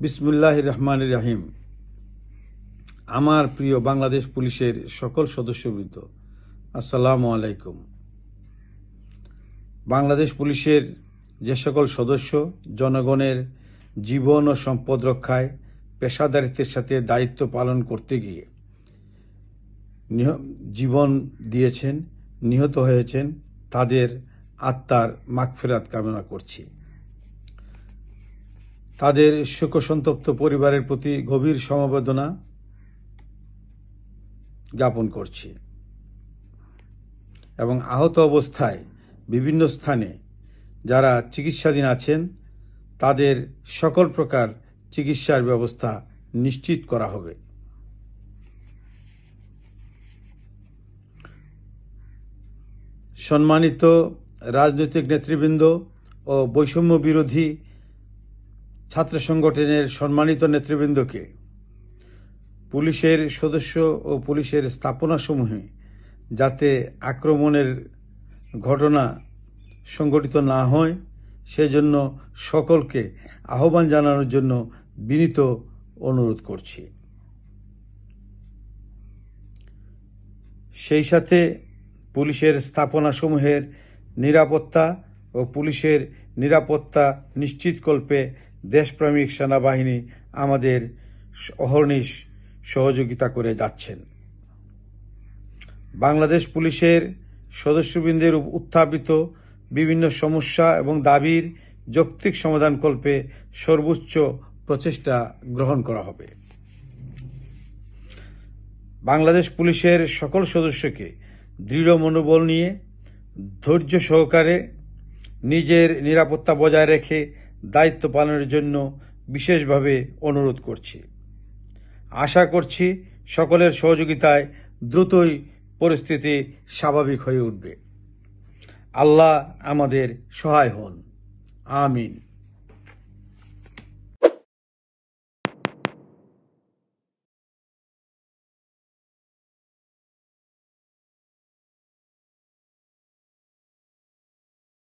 বিসমিল্লাহির রহমানির রহিম। আমার প্রিয় বাংলাদেশ পুলিশের সকল সদস্যবৃন্দ, আসসালামু আলাইকুম। বাংলাদেশ পুলিশের যে সকল সদস্য জনগণের জীবন ও সম্পদ রক্ষায় পেশাদারিত্বের সাথে দায়িত্ব পালন করতে গিয়ে জীবন দিয়েছেন, নিহত হয়েছেন, তাদের আত্মার মাগফিরাত কামনা করছি। তাদের শোকসন্তপ্ত পরিবারের প্রতি গভীর সমবেদনা জ্ঞাপন করছি এবং আহত অবস্থায় বিভিন্ন স্থানে যারা চিকিৎসাধীন আছেন তাদের সকল প্রকার চিকিৎসার ব্যবস্থা নিশ্চিত করা হবে। সম্মানিত রাজনৈতিক নেতৃবৃন্দ ও বৈষম্য বিরোধী ছাত্র সংগঠনের সম্মানিত নেতৃবৃন্দকে পুলিশের সদস্য ও পুলিশের স্থাপনাসমূহে যাতে আক্রমণের ঘটনা সংঘটিত না হয় সেজন্য সকলকে আহ্বান জানানোর জন্য বিনীত অনুরোধ করছি। সেই সাথে পুলিশের স্থাপনাসমূহের নিরাপত্তা ও পুলিশের নিরাপত্তা নিশ্চিতকল্পে দেশপ্রেমিক সেনাবাহিনী আমাদের অহর্নিশ সহযোগিতা করে যাচ্ছেন। বাংলাদেশ পুলিশের সদস্যবৃন্দের উত্থাপিত বিভিন্ন সমস্যা এবং দাবির যৌক্তিক সমাধানকল্পে সর্বোচ্চ প্রচেষ্টা গ্রহণ করা হবে। বাংলাদেশ পুলিশের সকল সদস্যকে দৃঢ় মনোবল নিয়ে ধৈর্য সহকারে নিজের নিরাপত্তা বজায় রেখে দায়িত্ব পালনের জন্য বিশেষভাবে অনুরোধ করছি। আশা করছি সকলের সহযোগিতায় দ্রুতই পরিস্থিতি স্বাভাবিক হয়ে উঠবে। আল্লাহ আমাদের সহায় হন। আমিন।